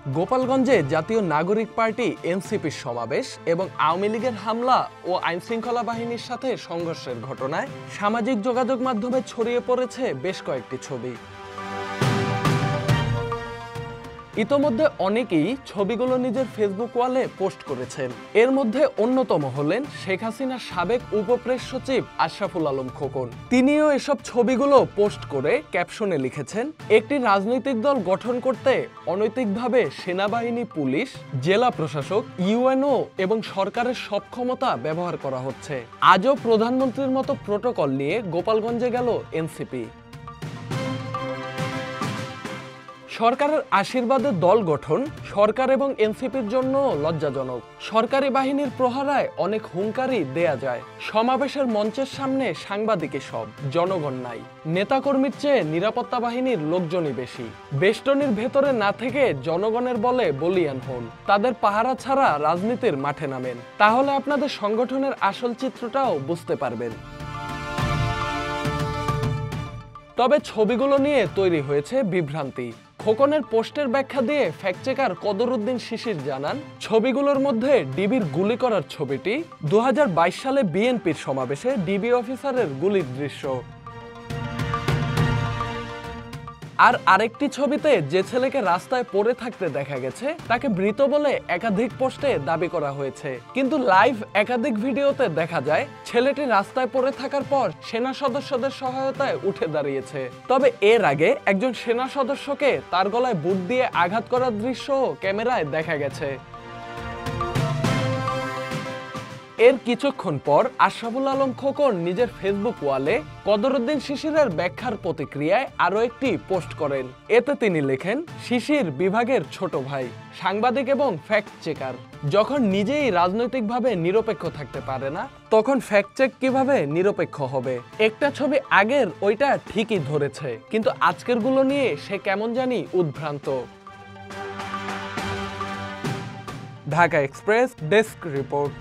গোপালগঞ্জে জাতীয় নাগরিক পার্টি এনসিপির সমাবেশ এবং আওয়ামী লীগের হামলা ও আইনশৃঙ্খলা বাহিনীর সাথে সংঘর্ষের ঘটনায় সামাজিক যোগাযোগ মাধ্যমে ছড়িয়ে পড়েছে বেশ কয়েকটি ছবি। ইতোমধ্যে অনেকেই ছবিগুলো নিজের ফেসবুক ওয়ালে পোস্ট করেছেন। এর মধ্যে অন্যতম হলেন শেখ হাসিনার সাবেক উপপ্রেস সচিব আশরাফুল আলম খোকন। তিনিও এসব ছবিগুলো পোস্ট করে ক্যাপশনে লিখেছেন, একটি রাজনৈতিক দল গঠন করতে অনৈতিকভাবে সেনাবাহিনী, পুলিশ, জেলা প্রশাসক, ইউএনও এবং সরকারের সব ক্ষমতা ব্যবহার করা হচ্ছে। আজও প্রধানমন্ত্রীর মতো প্রোটোকল নিয়ে গোপালগঞ্জে গেল এনসিপি। সরকারের আশীর্বাদে দল গঠন সরকার এবং এনসিপির জন্য লজ্জাজনক। সরকারি বাহিনীর প্রহারায় অনেক হুঙ্কারি দেয়া যায়। সমাবেশের মঞ্চের সামনে সাংবাদিকই সব, জনগণ নাই। নেতাকর্মীর চেয়ে নিরাপত্তা বাহিনীর লোকজনই বেশি। বেষ্টনীর ভেতরে না থেকে জনগণের বলে বলিয়ান হন। তাদের পাহারা ছাড়া রাজনীতির মাঠে নামেন, তাহলে আপনাদের সংগঠনের আসল চিত্রটাও বুঝতে পারবেন। তবে ছবিগুলো নিয়ে তৈরি হয়েছে বিভ্রান্তি। খোকনের পোস্টের ব্যাখ্যা দিয়ে ফ্যাক্ট চেকার কদরউদ্দিন শিশির জানান, ছবিগুলোর মধ্যে ডিবির গুলি করার ছবিটি 2022 সালে বিএনপির সমাবেশে ডিবি অফিসারের গুলির দৃশ্য। আর আরেকটি ছবিতে যে ছেলেকে রাস্তায় পড়ে থাকতে দেখা গেছে তাকে মৃত বলে একাধিক পোস্টে দাবি করা হয়েছে, কিন্তু লাইভ একাধিক ভিডিওতে দেখা যায় ছেলেটি রাস্তায় পড়ে থাকার পর সেনা সদস্যদের সহায়তায় উঠে দাঁড়িয়েছে। তবে এর আগে একজন সেনা সদস্যকে তার গলায় বুট দিয়ে আঘাত করার দৃশ্য ক্যামেরায় দেখা গেছে। এর কিছুক্ষণ পর আশরাফুল আলম খোকন নিজের ফেসবুক ওয়ালে কদরউদ্দিন শিশিরের ব্যাখ্যার প্রতিক্রিয়ায় আরো একটি পোস্ট করেন। এতে তিনি লেখেন, শিশির বিভাগের ছোট ভাই, সাংবাদিক এবং ফ্যাক্ট চেকার। যখন নিজেই রাজনৈতিকভাবে নিরপেক্ষ থাকতে পারে না, তখন ফ্যাক্ট চেক কিভাবে নিরপেক্ষ হবে? একটা ছবি আগের ওইটা ঠিকই ধরেছে, কিন্তু আজকের গুলো নিয়ে সে কেমন জানি উদ্ভ্রান্ত। Dhaka express desk report.